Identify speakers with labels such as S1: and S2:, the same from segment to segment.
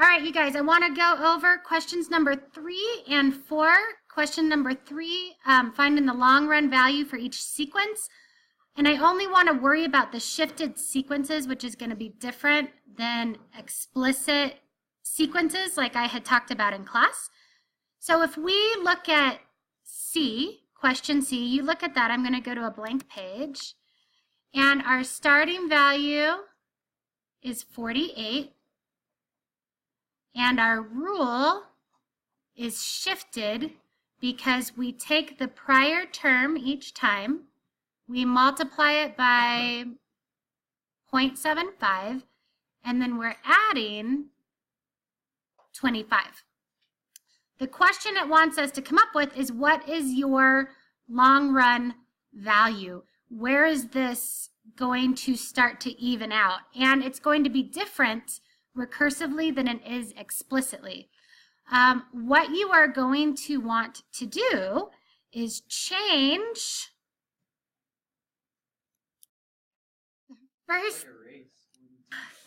S1: All right, you guys, I want to go over questions number 3 and 4. Question number 3, finding the long run value for each sequence. And I only want to worry about the shifted sequences, which is going to be different than explicit sequences like I had talked about in class. So if we look at C, question C, you look at that, I'm going to go to a blank page. And our starting value is 48. And our rule is shifted because we take the prior term each time, we multiply it by 0.75, and then we're adding 25. The question it wants us to come up with is, what is your long run value? Where is this going to start to even out? And it's going to be different recursively than it is explicitly. What you are going to want to do is change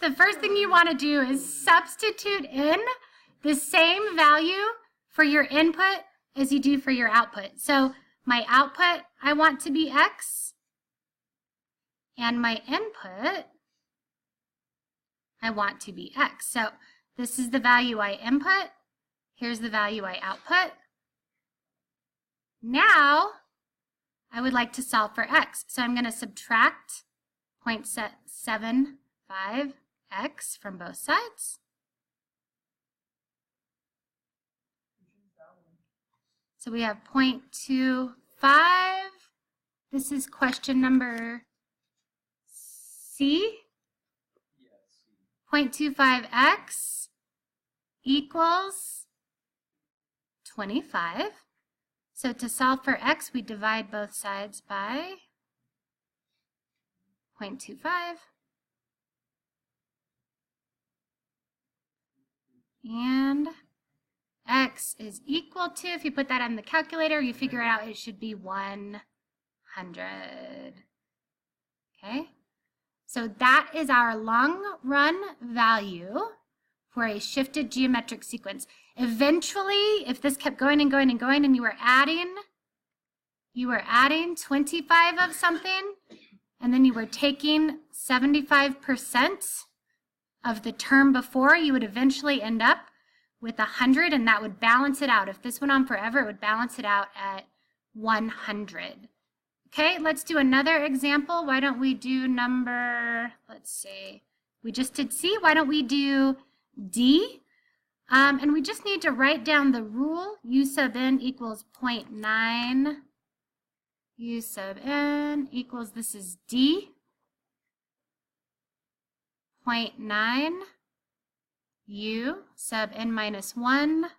S1: the first thing you want to do is substitute in the same value for your input as you do for your output. So my output, I want to be X, and my input, I want to be X. So this is the value I input. Here's the value I output. Now I would like to solve for X. So I'm going to subtract 0.75x from both sides. So we have 0.25. This is question number C. 0.25x equals 25. So to solve for x, we divide both sides by 0.25. And x is equal to, if you put that on the calculator, you figure it out, it should be 100. Okay? So that is our long run value for a shifted geometric sequence. Eventually, if this kept going and going and going and you were adding 25 of something, and then you were taking 75% of the term before, you would eventually end up with 100, and that would balance it out. If this went on forever, it would balance it out at 100. Okay, let's do another example. Why don't we do number, let's see, we just did C. Why don't we do D? And we just need to write down the rule. U sub n equals 0.9. U sub n equals, this is D, 0.9 U sub n minus 1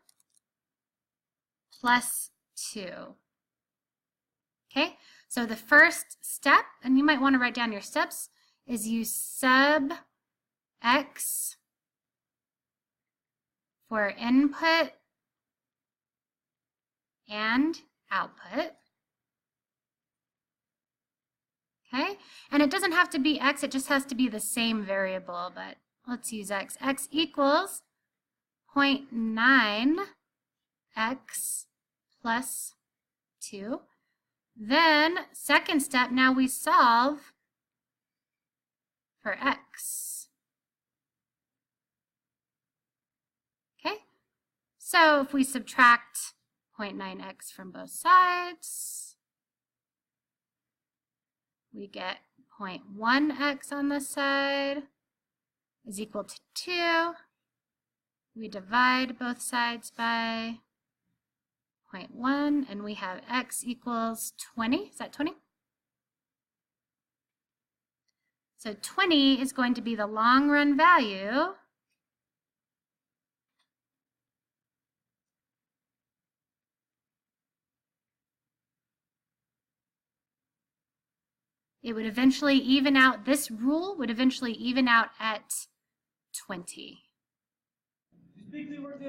S1: plus 2. Okay, so the first step, and you might want to write down your steps, is U sub x for input and output. Okay, and it doesn't have to be x, it just has to be the same variable, but let's use x. X equals 0.9 x plus 2. Then, second step, now we solve for x. Okay, so if we subtract 0.9x from both sides, we get 0.1x on this side is equal to 2. We divide both sides by 0.1, and we have x equals 20. Is that 20? So 20 is going to be the long run value it would eventually even out, this rule would eventually even out at 20.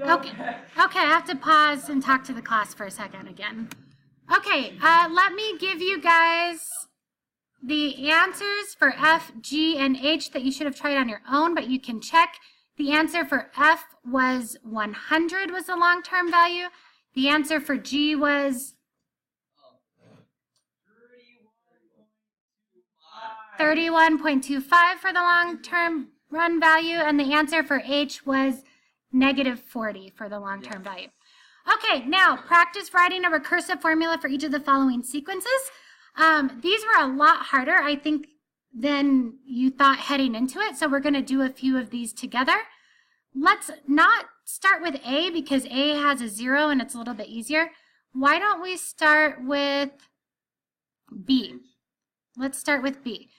S1: Okay, I have to pause and talk to the class for a second again. Okay, let me give you guys the answers for F, G, and H that you should have tried on your own, but you can check The answer for F was 100 was the long-term value. The answer for G was 31.25 for the long-term run value, and the answer for H was -40 for the long-term value. Okay, now practice writing a recursive formula for each of the following sequences. These were a lot harder, I think, than you thought heading into it, so we're going to do a few of these together. Let's not start with A because A has a 0 and it's a little bit easier. Why don't we start with B? Let's start with B.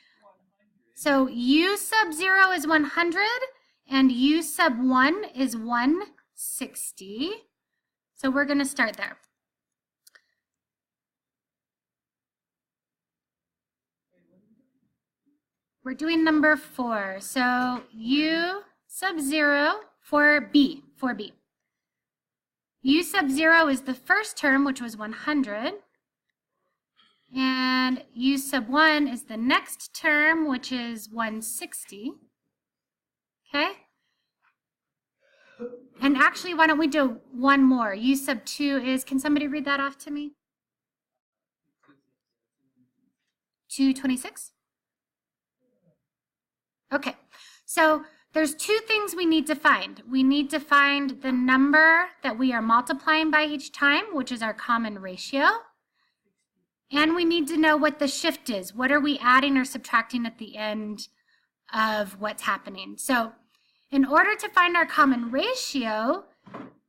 S1: So U sub 0 is 100 and U sub 1 is 160. So we're going to start there. We're doing number 4. So U sub 0 for B. U sub 0 is the first term, which was 100. And U sub 1 is the next term, which is 160. Okay? And actually, why don't we do one more? U sub 2 is, can somebody read that off to me? 226? Okay, so there's two things we need to find. We need to find the number that we are multiplying by each time, which is our common ratio. And we need to know what the shift is. What are we adding or subtracting at the end of what's happening? So in order to find our common ratio,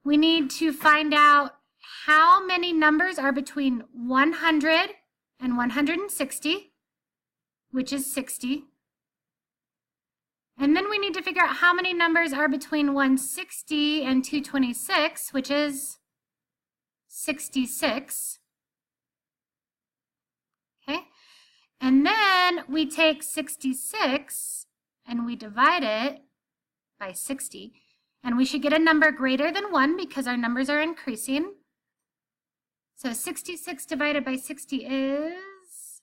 S1: we need to find out how many numbers are between 100 and 160, which is 60. And then we need to figure out how many numbers are between 160 and 226, which is 66. Okay? And then we take 66 and we divide it by 60. And we should get a number greater than 1 because our numbers are increasing. So 66 divided by 60 is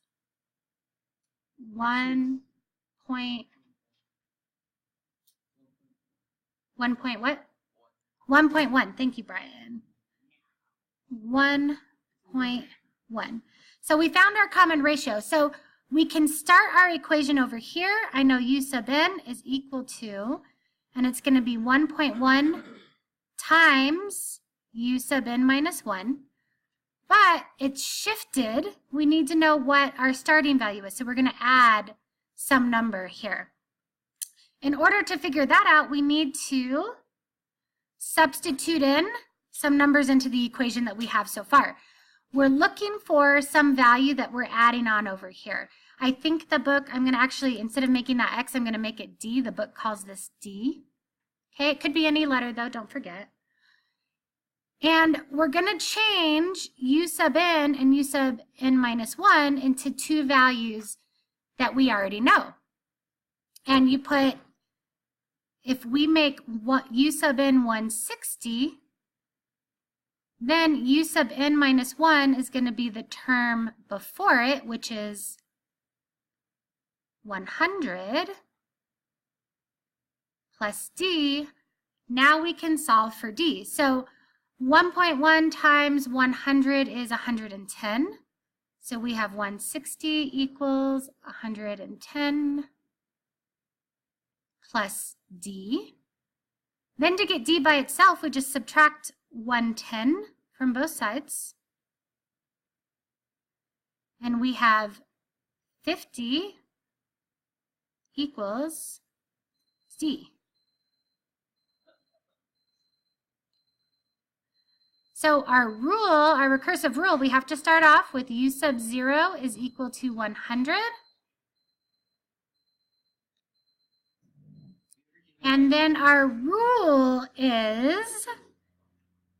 S1: 1 point what? 1.1. Thank you, Brian. 1.1. So we found our common ratio. So we can start our equation over here. I know U sub n is equal to, and it's going to be 1.1 times U sub n minus 1. But it's shifted. We need to know what our starting value is. So we're going to add some number here. In order to figure that out, we need to substitute in some numbers into the equation that we have so far. We're looking for some value that we're adding on over here. I think the book, I'm going to actually, instead of making that X, I'm going to make it D. The book calls this D. Okay, it could be any letter though, don't forget. And we're going to change U sub n and U sub n minus 1 into two values that we already know. And you put, if we make U sub n 160, then U sub n minus 1 is going to be the term before it, which is 100 plus D. Now we can solve for D. So 1.1 times 100 is 110. So we have 160 equals 110 plus D. Then to get D by itself, we just subtract 110 from both sides. And we have 50 equals D. So our rule, our recursive rule, we have to start off with U sub 0 is equal to 100. And then our rule is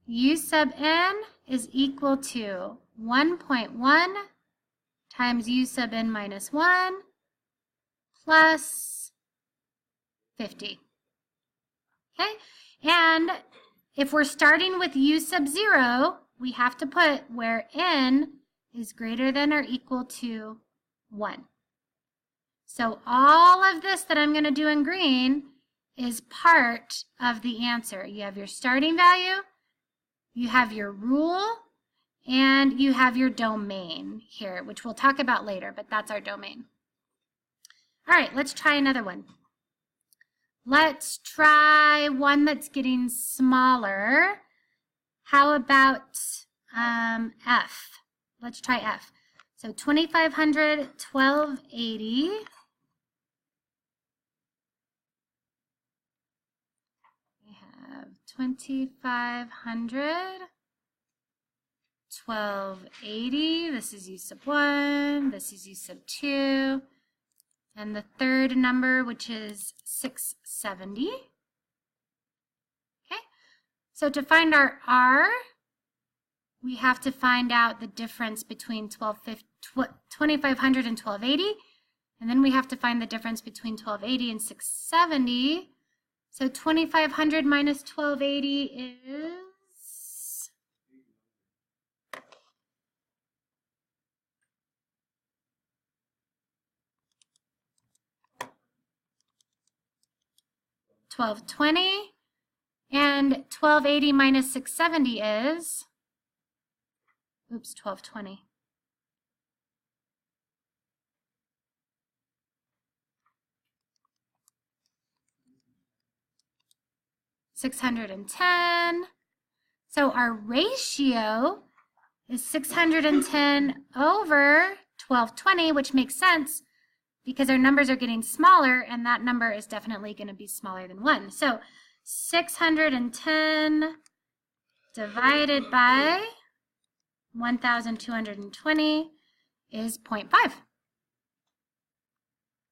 S1: U sub n is equal to 1.1 times U sub n minus 1 plus 50. Okay? And if we're starting with U sub 0, we have to put where n is greater than or equal to 1. So all of this that I'm going to do in green is part of the answer. You have your starting value, you have your rule, and you have your domain here, which we'll talk about later, but that's our domain. All right, let's try another one. Let's try one that's getting smaller. How about F? Let's try F. So 2500, 1280. We have 2500, 1280. This is U sub 1. This is U sub 2. And the third number, which is 670. Okay, so to find our R, we have to find out the difference between 2500 and 1280. And then we have to find the difference between 1280 and 670. So 2500 minus 1280 is... $12.20, and 1280 minus 670 is, oops, 1220. $610. So our ratio is 610 over 1220, which makes sense because our numbers are getting smaller, and that number is definitely going to be smaller than 1. So 610 divided by 1,220 is 0.5.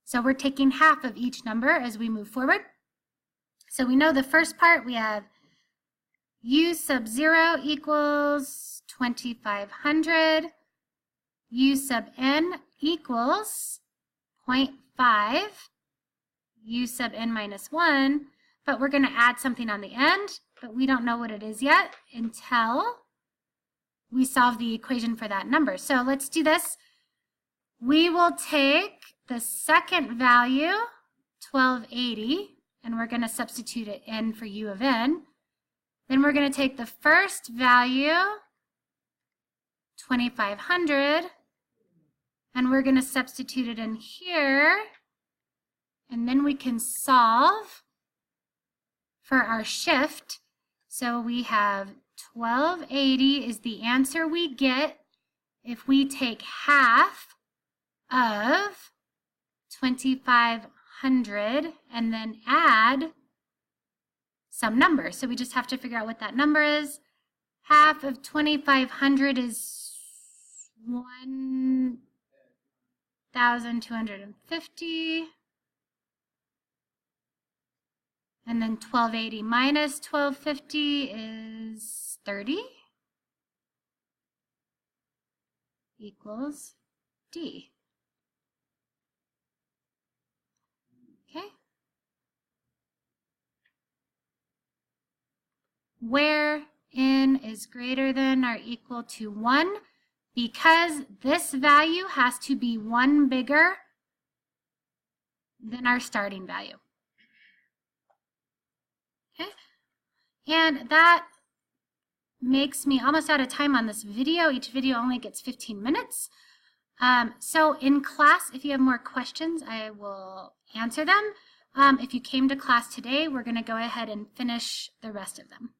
S1: So we're taking half of each number as we move forward. So we know the first part, we have U sub 0 equals 2500. U sub n equals 0.5, U sub n minus 1, but we're going to add something on the end, but we don't know what it is yet until we solve the equation for that number. So let's do this. We will take the second value, 1280, and we're going to substitute it in for U of n. Then we're going to take the first value, 2500, and we're going to substitute it in here, and then we can solve for our shift. So we have 1280 is the answer we get if we take half of 2500 and then add some number. So we just have to figure out what that number is. Half of 2500 is 1,250. And then 1280 minus 1250 is 30 equals D. Okay. Where n is greater than or equal to 1, because this value has to be 1 bigger than our starting value. Okay, and that makes me almost out of time on this video. Each video only gets 15 minutes. So in class, if you have more questions, I will answer them. If you came to class today, we're going to go ahead and finish the rest of them.